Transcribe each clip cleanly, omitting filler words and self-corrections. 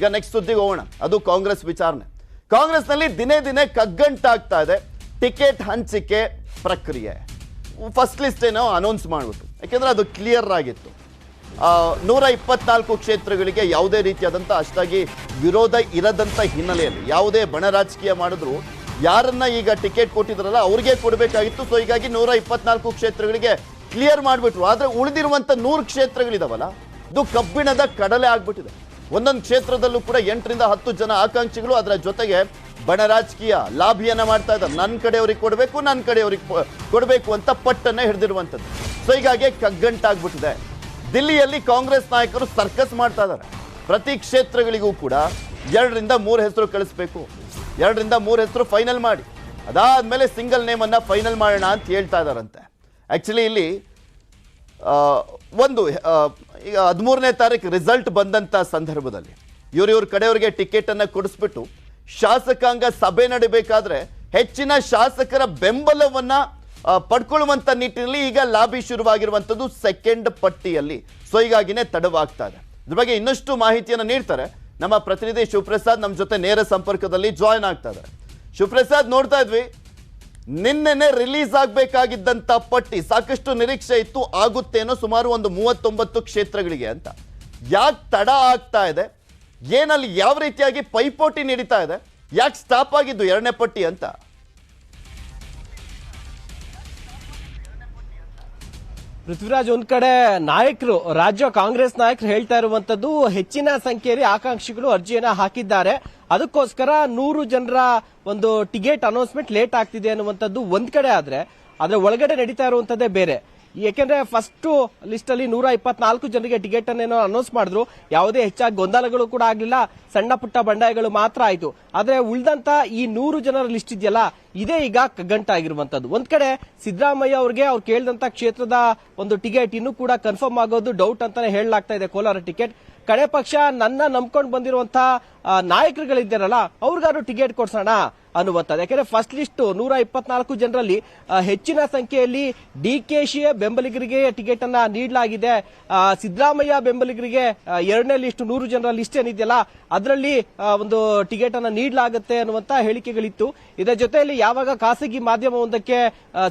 ಈಗ ನೆಕ್ಸ್ಟ್ ಸುದ್ದಿಗೆ ಹೋಗೋಣ. ಅದು ಕಾಂಗ್ರೆಸ್ ವಿಚಾರಣೆ. ಕಾಂಗ್ರೆಸ್ನಲ್ಲಿ ದಿನೇ ದಿನೇ ಕಗ್ಗಂಟಾಗ್ತಾ ಇದೆ ಟಿಕೆಟ್ ಹಂಚಿಕೆ ಪ್ರಕ್ರಿಯೆ. ಫಸ್ಟ್ ಲಿಸ್ಟ್ ಏನೋ ಅನೌನ್ಸ್ ಮಾಡಿಬಿಟ್ಟು, ಯಾಕೆಂದ್ರೆ ಅದು ಕ್ಲಿಯರ್ ಆಗಿತ್ತು. 124 ಕ್ಷೇತ್ರಗಳಿಗೆ ಯಾವುದೇ ರೀತಿಯಾದಂಥ ಅಷ್ಟಾಗಿ ವಿರೋಧ ಇರದಂಥ ಹಿನ್ನೆಲೆಯಲ್ಲಿ ಯಾವುದೇ ಬಣ ರಾಜಕೀಯ ಮಾಡಿದ್ರು ಯಾರನ್ನ ಈಗ ಟಿಕೆಟ್ ಕೊಟ್ಟಿದ್ರಲ್ಲ ಅವ್ರಿಗೆ ಕೊಡಬೇಕಾಗಿತ್ತು. ಸೊ ಹೀಗಾಗಿ 124 ಕ್ಷೇತ್ರಗಳಿಗೆ ಕ್ಲಿಯರ್ ಮಾಡಿಬಿಟ್ರು. ಆದರೆ ಉಳಿದಿರುವಂಥ 100 ಕ್ಷೇತ್ರಗಳಿದಾವಲ್ಲ, ಇದು ಕಬ್ಬಿಣದ ಕಡಲೆ ಆಗ್ಬಿಟ್ಟಿದೆ. ಒಂದೊಂದು ಕ್ಷೇತ್ರದಲ್ಲೂ ಕೂಡ 8 ರಿಂದ 10 ಜನ ಆಕಾಂಕ್ಷಿಗಳು ಅದರ ಜೊತೆಗೆ ಬಣ ರಾಜಕೀಯ ಲಾಭಿಯನ್ನ ಮಾಡ್ತಾ ಇದ್ದಾರೆ. ನನ್ನ ಕಡೆಯವ್ರಿಗೆ ಕೊಡಬೇಕು, ನನ್ನ ಕಡೆಯವ್ರಿಗೆ ಕೊಡಬೇಕು ಅಂತ ಪಟ್ಟನ್ನ ಹಿಡಿದಿರುವಂಥದ್ದು. ಸೊ ಹೀಗಾಗಿ ಕಗ್ಗಂಟಾಗ್ಬಿಟ್ಟಿದೆ. ದಿಲ್ಲಿಯಲ್ಲಿ ಕಾಂಗ್ರೆಸ್ ನಾಯಕರು ಸರ್ಕಸ್ ಮಾಡ್ತಾ ಇದ್ದಾರೆ. ಪ್ರತಿ ಕ್ಷೇತ್ರಗಳಿಗೂ ಕೂಡ 2 ರಿಂದ 3 ಹೆಸರು ಕಳಿಸ್ಬೇಕು, 2 ರಿಂದ 3 ಹೆಸರು ಫೈನಲ್ ಮಾಡಿ, ಅದಾದ್ಮೇಲೆ ಸಿಂಗಲ್ ನೇಮ್ ಅನ್ನ ಫೈನಲ್ ಮಾಡೋಣ ಅಂತ ಹೇಳ್ತಾ ಇದ್ದಾರಂತೆ. ಆಕ್ಚುಲಿ ಇಲ್ಲಿ ಈಗ 13ನೇ ತಾರೀಕು ರಿಸಲ್ಟ್ ಬಂದಂತ ಸಂದರ್ಭದಲ್ಲಿ ಇವ್ರ ಕಡೆಯವರಿಗೆ ಟಿಕೆಟ್ ಅನ್ನ ಕೊಡಿಸ್ಬಿಟ್ಟು ಶಾಸಕಾಂಗ ಸಭೆ ನಡೀಬೇಕಾದ್ರೆ ಹೆಚ್ಚಿನ ಶಾಸಕರ ಬೆಂಬಲವನ್ನ ಪಡ್ಕೊಳ್ಳುವಂತ ನಿಟ್ಟಿನಲ್ಲಿ ಈಗ ಲಾಬಿ ಶುರುವಾಗಿರುವಂತದ್ದು ಸೆಕೆಂಡ್ ಪಟ್ಟಿಯಲ್ಲಿ. ಸೊ ಹೀಗಾಗಿನೇ ತಡವಾಗ್ತಾ ಇದೆ. ಇದ್ರ ಬಗ್ಗೆ ಇನ್ನಷ್ಟು ಮಾಹಿತಿಯನ್ನು ನೀಡ್ತಾರೆ ನಮ್ಮ ಪ್ರತಿನಿಧಿ ಶಿವಪ್ರಸಾದ್. ನಮ್ಮ ಜೊತೆ ನೇರ ಸಂಪರ್ಕದಲ್ಲಿ ಜಾಯಿನ್ ಆಗ್ತಾ ಇದ್ದಾರೆ. ಶಿವಪ್ರಸಾದ್, ನೋಡ್ತಾ ಇದ್ವಿ ನಿನ್ನೆನೆ ರಿಲೀಸ್ ಆಗಬೇಕಾಗಿದ್ದಂತ ಪಟ್ಟಿ ಸಾಕಷ್ಟು ನಿರೀಕ್ಷೆ ಇತ್ತು, ಆಗುತ್ತೇನೋ ಸುಮಾರು ಒಂದು 39 ಕ್ಷೇತ್ರಗಳಿಗೆ ಅಂತ. ಯಾಕೆ ತಡ ಆಗ್ತಾ ಇದೆ, ಏನಲ್ಲಿ ಯಾವ ರೀತಿಯಾಗಿ ಪೈಪೋಟಿ ನಡೀತಾ ಇದೆ, ಯಾಕೆ ಸ್ಟಾಪ್ ಆಗಿದ್ದು 2ನೇ ಪಟ್ಟಿ ಅಂತ? ಪೃಥ್ವಿರಾಜ್, ಒಂದ್ ಕಡೆ ನಾಯಕರು, ರಾಜ್ಯ ಕಾಂಗ್ರೆಸ್ ನಾಯಕರು ಹೇಳ್ತಾ ಇರುವಂತದ್ದು ಹೆಚ್ಚಿನ ಸಂಖ್ಯೆಯಲ್ಲಿ ಆಕಾಂಕ್ಷಿಗಳು ಅರ್ಜಿಯನ್ನ ಹಾಕಿದ್ದಾರೆ, ಅದಕ್ಕೋಸ್ಕರ 100 ಜನರ ಒಂದು ಟಿಕೆಟ್ ಅನೌನ್ಸ್ಮೆಂಟ್ ಲೇಟ್ ಆಗ್ತಿದೆ ಅನ್ನುವಂಥದ್ದು ಒಂದ್ ಕಡೆ ಆದ್ರೆ ಒಳಗಡೆ ನಡೀತಾ ಇರುವಂತದ್ದೇ ಬೇರೆ. ಯಾಕೆಂದ್ರೆ ಫಸ್ಟ್ ಲಿಸ್ಟ್ ಅಲ್ಲಿ 124 ಜನರಿಗೆ ಟಿಕೆಟ್ ಅನ್ನೇನೋ ಅನೌನ್ಸ್ ಮಾಡಿದ್ರು, ಯಾವುದೇ ಹೆಚ್ಚಾಗಿ ಗೊಂದಲಗಳು ಕೂಡ ಆಗ್ಲಿಲ್ಲ, ಸಣ್ಣ ಪುಟ್ಟ ಬಂಡಾಯಗಳು ಮಾತ್ರ ಆಯ್ತು. ಆದ್ರೆ ಉಳಿದಂತ ಈ 100 ಜನರ ಲಿಸ್ಟ್ ಇದೆಯಲ್ಲ, ಇದೇ ಈಗ ಕಗ್ಗಂಟಾಗಿರುವಂತದ್ದು. ಒಂದ್ ಕಡೆ ಸಿದ್ದರಾಮಯ್ಯ ಅವ್ರಿಗೆ ಅವ್ರು ಕೇಳಿದಂತ ಕ್ಷೇತ್ರದ ಒಂದು ಟಿಕೆಟ್ ಇನ್ನೂ ಕೂಡ ಕನ್ಫರ್ಮ್ ಆಗೋದು ಡೌಟ್ ಅಂತಾನೆ ಹೇಳಲಾಗ್ತಾ ಇದೆ. ಕೋಲಾರ ಟಿಕೆಟ್ ಕಡೆ ಪಕ್ಷ ನನ್ನ ನಂಬ್ಕೊಂಡು ಬಂದಿರುವಂತಹ ನಾಯಕರುಗಳಿದ್ದಾರಲ್ಲ ಅವ್ರಿಗಾರು ಟಿಕೆಟ್ ಕೊಡ್ಸೋಣ ಅನ್ನುವಂಥದ್ದು. ಯಾಕಂದ್ರೆ ಫಸ್ಟ್ ಲಿಸ್ಟ್ 124 ಜನರಲ್ಲಿ ಹೆಚ್ಚಿನ ಸಂಖ್ಯೆಯಲ್ಲಿ ಡಿಕೆಶಿ ಬೆಂಬಲಿಗರಿಗೆ ಟಿಕೆಟ್ ಅನ್ನ ನೀಡಲಾಗಿದೆ. ಸಿದ್ದರಾಮಯ್ಯ ಬೆಂಬಲಿಗರಿಗೆ 2ನೇ ಲಿಸ್ಟ್ 100 ಜನರ ಲಿಸ್ಟ್ ಏನಿದೆಯಲ್ಲ ಅದರಲ್ಲಿ ಒಂದು ಟಿಕೆಟ್ ಅನ್ನ ನೀಡಲಾಗುತ್ತೆ ಅನ್ನುವಂತ ಹೇಳಿಕೆಗಳಿತ್ತು. ಇದರ ಜೊತೆಯಲ್ಲಿ ಯಾವಾಗ ಖಾಸಗಿ ಮಾಧ್ಯಮವೊಂದಕ್ಕೆ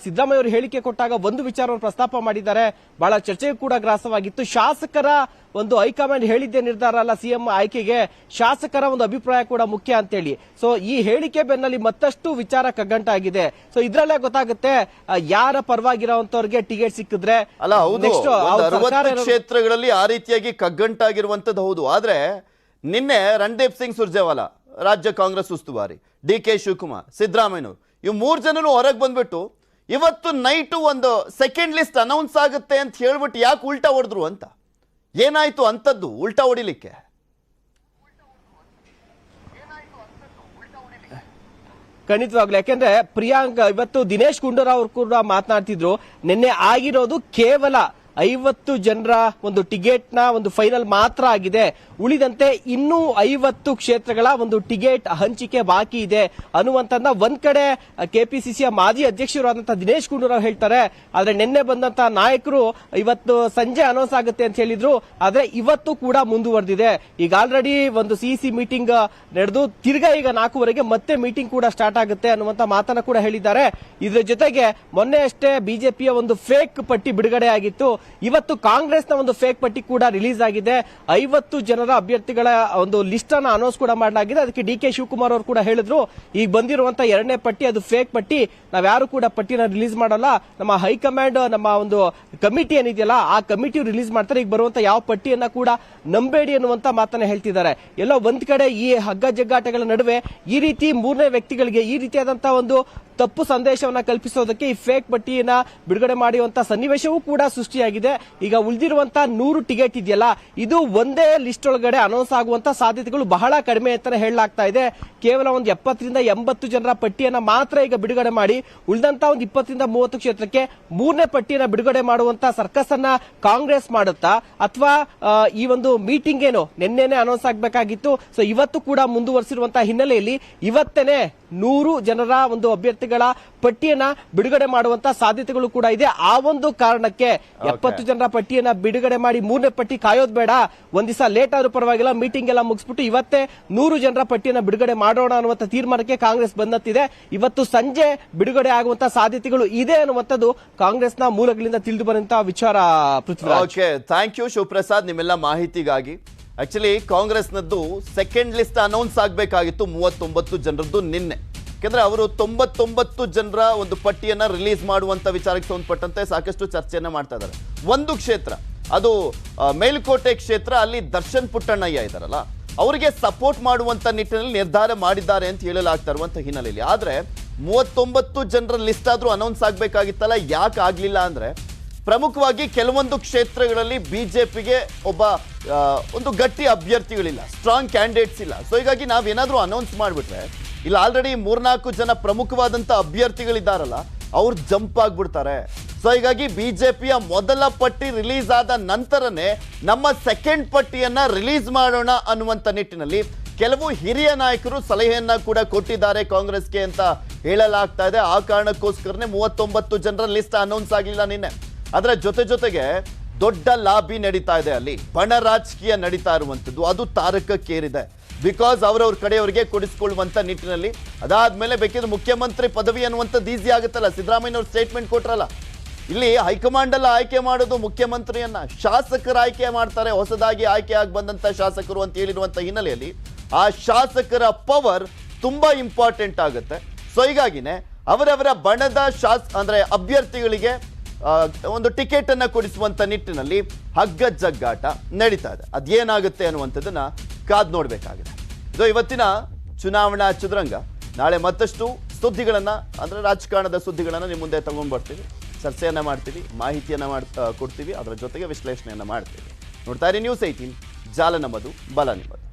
ಸಿದ್ದರಾಮಯ್ಯ ಅವರು ಹೇಳಿಕೆ ಕೊಟ್ಟಾಗ ಒಂದು ವಿಚಾರವನ್ನು ಪ್ರಸ್ತಾಪ ಮಾಡಿದ್ದಾರೆ, ಬಹಳ ಚರ್ಚೆಗೂ ಕೂಡ ಗ್ರಾಸವಾಗಿತ್ತು. ಶಾಸಕರ ಒಂದು ಹೈಕಮಾಂಡ್ ಹೇಳಿದ್ದೇ ನಿರ್ಧಾರ ಅಲ್ಲ ಸಿಎಂ ಆಯ್ಕೆಗೆ, ಶಾಸಕರ ಒಂದು ಅಭಿಪ್ರಾಯ ಕೂಡ ಮುಖ್ಯ ಅಂತೇಳಿ. ಸೊ ಈ ಹೇಳಿಕೆ ಬೆನ್ನಲ್ಲಿ ಮತ್ತಷ್ಟು ವಿಚಾರ ಕಗ್ಗಂಟಾಗಿದೆ. ಸೊ ಇದ್ರಲ್ಲೇ ಗೊತ್ತಾಗುತ್ತೆ ಯಾರ ಪರವಾಗಿರೋಂತವ್ರಿಗೆ ಟಿಕೆಟ್ ಸಿಕ್ಕಿದ್ರೆ ಅಲ್ಲ. ಹೌದು, 60 ಕ್ಷೇತ್ರಗಳಲ್ಲಿ ಆ ರೀತಿಯಾಗಿ ಕಗ್ಗಂಟಾಗಿರುವಂತದ್ದು ಹೌದು. ಆದ್ರೆ ನಿನ್ನೆ ರಣದೀಪ್ ಸಿಂಗ್ ಸುರ್ಜೇವಾಲಾ, ರಾಜ್ಯ ಕಾಂಗ್ರೆಸ್ ಉಸ್ತುವಾರಿ, ಡಿ.ಕೆ. ಶಿವಕುಮಾರ್, ಸಿದ್ದರಾಮಯ್ಯನವರು, ಇವ್ 3 ಜನರು ಹೊರಗೆ ಬಂದ್ಬಿಟ್ಟು ಇವತ್ತು ನೈಟ್ ಒಂದು ಸೆಕೆಂಡ್ ಲಿಸ್ಟ್ ಅನೌನ್ಸ್ ಆಗುತ್ತೆ ಅಂತ ಹೇಳ್ಬಿಟ್ಟು ಯಾಕೆ ಉಲ್ಟಾ ಹೊಡೆದ್ರು ಅಂತ. ಏನಾಯ್ತು ಅಂತದ್ದು ಉಲ್ಟಾ ಹೊಡಿಲಿಕ್ಕೆ? ಖಂಡಿತವಾಗ್ಲು. ಯಾಕೆಂದ್ರೆ ಪ್ರಿಯಾಂಕ್ ಇವತ್ತು ದಿನೇಶ್ ಗುಂಡೂರಾವ್ ಅವರು ಕೂಡ ಮಾತನಾಡ್ತಿದ್ರು, ನಿನ್ನೆ ಆಗಿರೋದು ಕೇವಲ 50 ಜನರ ಒಂದು ಟಿಕೆಟ್ ನ ಒಂದು ಫೈನಲ್ ಮಾತ್ರ ಆಗಿದೆ, ಉಳಿದಂತೆ ಇನ್ನೂ 50 ಕ್ಷೇತ್ರಗಳ ಒಂದು ಟಿಕೆಟ್ ಹಂಚಿಕೆ ಬಾಕಿ ಇದೆ ಅನ್ನುವಂತನ್ನ ಒಂದ್ ಕಡೆ ಕೆಪಿಸಿಸಿಯ ಮಾಜಿ ಅಧ್ಯಕ್ಷರಾದಂತಹ ದಿನೇಶ್ ಗುಂಡೂರಾವ್ ಹೇಳ್ತಾರೆ. ಆದ್ರೆ ನಿನ್ನೆ ಬಂದಂತಹ ನಾಯಕರು ಇವತ್ತು ಸಂಜೆ ಅನೌನ್ಸ್ ಆಗುತ್ತೆ ಅಂತ ಹೇಳಿದ್ರು, ಆದ್ರೆ ಇವತ್ತು ಕೂಡ ಮುಂದುವರೆದಿದೆ. ಈಗ ಆಲ್ರೆಡಿ ಒಂದು ಸಿಇಸಿ ಮೀಟಿಂಗ್ ನಡೆದು ತಿರ್ಗಾ ಈಗ 4:00 ಮತ್ತೆ ಮೀಟಿಂಗ್ ಕೂಡ ಸ್ಟಾರ್ಟ್ ಆಗುತ್ತೆ ಅನ್ನುವಂತ ಮಾತನ್ನ ಕೂಡ ಹೇಳಿದ್ದಾರೆ. ಇದ್ರ ಜೊತೆಗೆ ಮೊನ್ನೆ ಅಷ್ಟೇ ಬಿಜೆಪಿಯ ಒಂದು ಫೇಕ್ ಪಟ್ಟಿ ಬಿಡುಗಡೆ ಆಗಿತ್ತು, ಇವತ್ತು ಕಾಂಗ್ರೆಸ್ನ ಒಂದು ಫೇಕ್ ಪಟ್ಟಿ ಕೂಡ ರಿಲೀಸ್ ಆಗಿದೆ. 50 ಜನರ ಅಭ್ಯರ್ಥಿಗಳ ಒಂದು ಲಿಸ್ಟ್ ಅನ್ನು ಅನೌನ್ಸ್ ಕೂಡ ಮಾಡಲಾಗಿದೆ. ಅದಕ್ಕೆ ಡಿ.ಕೆ. ಶಿವಕುಮಾರ್ ಅವರು ಕೂಡ ಹೇಳಿದ್ರು, ಈಗ ಬಂದಿರುವಂತಹ 2ನೇ ಪಟ್ಟಿ ಅದು ಫೇಕ್ ಪಟ್ಟಿ, ನಾವ್ಯಾರು ಕೂಡ ಪಟ್ಟಿನ ರಿಲೀಸ್ ಮಾಡಲ್ಲ, ನಮ್ಮ ಹೈಕಮಾಂಡ್ ನಮ್ಮ ಒಂದು ಕಮಿಟಿ ಏನಿದೆಯಲ್ಲ ಆ ಕಮಿಟಿ ರಿಲೀಸ್ ಮಾಡ್ತಾರೆ, ಈಗ ಬರುವಂತ ಯಾವ ಪಟ್ಟಿಯನ್ನ ಕೂಡ ನಂಬೇಡಿ ಅನ್ನುವಂತ ಮಾತನ್ನ ಹೇಳ್ತಿದ್ದಾರೆ. ಎಲ್ಲೋ ಒಂದ್ ಕಡೆ ಈ ಹಗ್ಗ ಜಗ್ಗಾಟಗಳ ನಡುವೆ ಈ ರೀತಿ 3ನೇ ವ್ಯಕ್ತಿಗಳಿಗೆ ಈ ರೀತಿಯಾದಂತಹ ಒಂದು ತಪ್ಪು ಸಂದೇಶವನ್ನ ಕಲ್ಪಿಸೋದಕ್ಕೆ ಈ ಫೇಕ್ ಪಟ್ಟಿಯನ್ನ ಬಿಡುಗಡೆ ಮಾಡುವಂತ ಸನ್ನಿವೇಶವೂ ಕೂಡ ಸೃಷ್ಟಿಯಾಗಿದೆ. ಈಗ ಉಳಿದಿರುವಂತಹ 100 ಟಿಕೆಟ್ ಇದೆಯಲ್ಲ, ಇದು ಒಂದೇ ಲಿಸ್ಟ್ ಒಳಗಡೆ ಅನೌನ್ಸ್ ಆಗುವಂತ ಸಾಧ್ಯತೆಗಳು ಬಹಳ ಕಡಿಮೆ ಅಂತಾನೆ ಹೇಳಲಾಗ್ತಾ ಇದೆ. ಕೇವಲ ಒಂದು 70 ರಿಂದ 80 ಜನರ ಪಟ್ಟಿಯನ್ನ ಮಾತ್ರ ಈಗ ಬಿಡುಗಡೆ ಮಾಡಿ ಉಳಿದಂತ ಒಂದು 20 ರಿಂದ 30 ಕ್ಷೇತ್ರಕ್ಕೆ 3ನೇ ಪಟ್ಟಿಯನ್ನ ಬಿಡುಗಡೆ ಮಾಡುವಂತ ಸರ್ಕಸ್ ಅನ್ನ ಕಾಂಗ್ರೆಸ್ ಮಾಡುತ್ತಾ, ಅಥವಾ ಈ ಒಂದು ಮೀಟಿಂಗ್ ಏನು ನಿನ್ನೆನೆ ಅನೌನ್ಸ್ ಆಗಬೇಕಾಗಿತ್ತು, ಸೊ ಇವತ್ತು ಕೂಡ ಮುಂದುವರಿಸಿರುವಂತಹ ಹಿನ್ನೆಲೆಯಲ್ಲಿ ಇವತ್ತೇನೆ 100 ಜನರ ಒಂದು ಅಭ್ಯರ್ಥಿಗಳ ಪಟ್ಟಿಯನ್ನ ಬಿಡುಗಡೆ ಮಾಡುವಂತ ಸಾಧ್ಯತೆಗಳು ಕೂಡ ಇದೆ. ಆ ಒಂದು ಕಾರಣಕ್ಕೆ 70 ಜನರ ಪಟ್ಟಿಯನ್ನ ಬಿಡುಗಡೆ ಮಾಡಿ 3ನೇ ಪಟ್ಟಿ ಕಾಯೋದು ಬೇಡ, ಒಂದ್ ದಿವಸ ಲೇಟ್ ಆದ್ರೂ ಪರವಾಗಿಲ್ಲ, ಮೀಟಿಂಗ್ ಎಲ್ಲ ಮುಗಿಸ್ಬಿಟ್ಟು ಇವತ್ತೇ 100 ಜನರ ಪಟ್ಟಿಯನ್ನ ಬಿಡುಗಡೆ ಮಾಡೋಣ ಅನ್ನುವಂತ ತೀರ್ಮಾನಕ್ಕೆ ಕಾಂಗ್ರೆಸ್ ಬಂದಂತಿದೆ. ಇವತ್ತು ಸಂಜೆ ಬಿಡುಗಡೆ ಆಗುವಂತ ಸಾಧ್ಯತೆಗಳು ಇದೆ ಅನ್ನುವಂಥದ್ದು ಕಾಂಗ್ರೆಸ್ನ ಮೂಲಗಳಿಂದ ತಿಳಿದು ಬಂದಂತಹ ವಿಚಾರ. Prithviraj, okay, thank you Shivaprasad ನಿಮ್ಮೆಲ್ಲ ಮಾಹಿತಿಗಾಗಿ. ಆಕ್ಚುಲಿ ಕಾಂಗ್ರೆಸ್ನದ್ದು ಸೆಕೆಂಡ್ ಲಿಸ್ಟ್ ಅನೌನ್ಸ್ ಆಗಬೇಕಾಗಿತ್ತು 39 ಜನರದ್ದು ನಿನ್ನೆ. ಯಾಕಂದ್ರೆ ಅವರು 99 ಜನರ ಒಂದು ಪಟ್ಟಿಯನ್ನ ರಿಲೀಸ್ ಮಾಡುವಂತ ವಿಚಾರಕ್ಕೆ ಸಂಬಂಧಪಟ್ಟಂತೆ ಸಾಕಷ್ಟು ಚರ್ಚೆಯನ್ನ ಮಾಡ್ತಾ ಇದ್ದಾರೆ. ಒಂದು ಕ್ಷೇತ್ರ ಅದು ಮೇಲುಕೋಟೆ ಕ್ಷೇತ್ರ, ಅಲ್ಲಿ ದರ್ಶನ್ ಪುಟ್ಟಣ್ಣಯ್ಯ ಇದ್ದಾರಲ್ಲ, ಅವರಿಗೆ ಸಪೋರ್ಟ್ ಮಾಡುವಂತ ನಿಟ್ಟಿನಲ್ಲಿ ನಿರ್ಧಾರ ಮಾಡಿದ್ದಾರೆ ಅಂತ ಹೇಳಲಾಗ್ತಾ ಇರುವಂತ ಹಿನ್ನೆಲೆಯಲ್ಲಿ. ಆದ್ರೆ 39 ಜನರ ಲಿಸ್ಟ್ ಆದ್ರೂ ಅನೌನ್ಸ್ ಆಗ್ಬೇಕಾಗಿತ್ತಲ್ಲ, ಯಾಕೆ ಆಗ್ಲಿಲ್ಲ ಅಂದ್ರೆ ಪ್ರಮುಖವಾಗಿ ಕೆಲವೊಂದು ಕ್ಷೇತ್ರಗಳಲ್ಲಿ ಬಿಜೆಪಿಗೆ ಒಂದು ಗಟ್ಟಿ ಅಭ್ಯರ್ಥಿಗಳಿಲ್ಲ, ಸ್ಟ್ರಾಂಗ್ ಕ್ಯಾಂಡಿಡೇಟ್ಸ್ ಇಲ್ಲ. ಸೊ ಹೀಗಾಗಿ ನಾವೇನಾದ್ರೂ ಅನೌನ್ಸ್ ಮಾಡಿಬಿಟ್ರೆ ಇಲ್ಲ ಆಲ್ರೆಡಿ 3-4 ಜನ ಪ್ರಮುಖವಾದಂತ ಅಭ್ಯರ್ಥಿಗಳಿದ್ದಾರಲ್ಲ, ಅವ್ರು ಜಂಪ್ ಆಗ್ಬಿಡ್ತಾರೆ. ಸೊ ಹೀಗಾಗಿ ಬಿಜೆಪಿಯ ಮೊದಲ ಪಟ್ಟಿ ರಿಲೀಸ್ ಆದ ನಂತರನೇ ನಮ್ಮ ಸೆಕೆಂಡ್ ಪಟ್ಟಿಯನ್ನ ರಿಲೀಸ್ ಮಾಡೋಣ ಅನ್ನುವಂತ ನಿಟ್ಟಿನಲ್ಲಿ ಕೆಲವು ಹಿರಿಯ ನಾಯಕರು ಸಲಹೆಯನ್ನ ಕೂಡ ಕೊಟ್ಟಿದ್ದಾರೆ ಕಾಂಗ್ರೆಸ್ಗೆ ಅಂತ ಹೇಳಲಾಗ್ತಾ ಇದೆ. ಆ ಕಾರಣಕ್ಕೋಸ್ಕರನೇ 39 ಜನರ ಲಿಸ್ಟ್ ಅನೌನ್ಸ್ ಆಗಲಿಲ್ಲ ನಿನ್ನೆ. ಅದರ ಜೊತೆಗೆ ದೊಡ್ಡ ಲಾಬಿ ನಡೀತಾ ಇದೆ, ಅಲ್ಲಿ ಬಣ ರಾಜಕೀಯ ನಡೀತಾ ಇರುವಂಥದ್ದು, ಅದು ತಾರಕಕ್ಕೇರಿದೆ. ಬಿಕಾಸ್ ಅವರವ್ರ ಕಡೆಯವರಿಗೆ ಕೊಡಿಸ್ಕೊಳ್ಳುವಂತ ನಿಟ್ಟಿನಲ್ಲಿ ಅದಾದ್ಮೇಲೆ ಬೇಕಿದ್ರೆ ಮುಖ್ಯಮಂತ್ರಿ ಪದವಿ ಅನ್ನುವಂಥದ್ದು ಈಸಿ ಆಗುತ್ತಲ್ಲ. ಸಿದ್ದರಾಮಯ್ಯನವ್ರು ಸ್ಟೇಟ್ಮೆಂಟ್ ಕೊಟ್ರಲ್ಲ, ಇಲ್ಲಿ ಹೈಕಮಾಂಡ್ ಎಲ್ಲ ಆಯ್ಕೆ ಮಾಡೋದು ಮುಖ್ಯಮಂತ್ರಿಯನ್ನ, ಶಾಸಕರ ಆಯ್ಕೆ ಮಾಡ್ತಾರೆ, ಹೊಸದಾಗಿ ಆಯ್ಕೆ ಆಗಿ ಬಂದಂತ ಶಾಸಕರು ಅಂತ ಹೇಳಿರುವಂತ ಹಿನ್ನೆಲೆಯಲ್ಲಿ ಆ ಶಾಸಕರ ಪವರ್ ತುಂಬಾ ಇಂಪಾರ್ಟೆಂಟ್ ಆಗುತ್ತೆ. ಸೊ ಹೀಗಾಗಿನೇ ಅವರವರ ಬಣದ ಅಂದ್ರೆ ಅಭ್ಯರ್ಥಿಗಳಿಗೆ ಒಂದು ಟಿಕೆಟ್ ಅನ್ನ ಕೊಡಿಸುವಂತ ನಿಟ್ಟಿನಲ್ಲಿ ಹಗ್ಗ ಜಗ್ಗಾಟ ನಡೀತಾ ಇದೆ. ಅದೇನಾಗುತ್ತೆ ಅನ್ನುವಂಥದ್ದನ್ನ ಕಾದ್ ನೋಡ್ಬೇಕಾಗಿದೆ. ಇದು ಇವತ್ತಿನ ಚುನಾವಣಾ ಚದುರಂಗ. ನಾಳೆ ಮತ್ತಷ್ಟು ಸುದ್ದಿಗಳನ್ನ ಅಂದ್ರೆ ರಾಜಕಾರಣದ ಸುದ್ದಿಗಳನ್ನ ನಿಮ್ಮ ಮುಂದೆ ತಗೊಂಡ್ ಬರ್ತೀವಿ, ಚರ್ಚೆಯನ್ನ ಮಾಡ್ತೀವಿ, ಮಾಹಿತಿಯನ್ನ ಕೊಡ್ತೀವಿ, ಅದರ ಜೊತೆಗೆ ವಿಶ್ಲೇಷಣೆಯನ್ನ ಮಾಡ್ತೀವಿ. ನೋಡ್ತಾ ಇರಿ ನ್ಯೂಸ್ 18, ಜಾಲ ನಮ್ಮದು, ಬಲ ನಿಮ್ಮದು.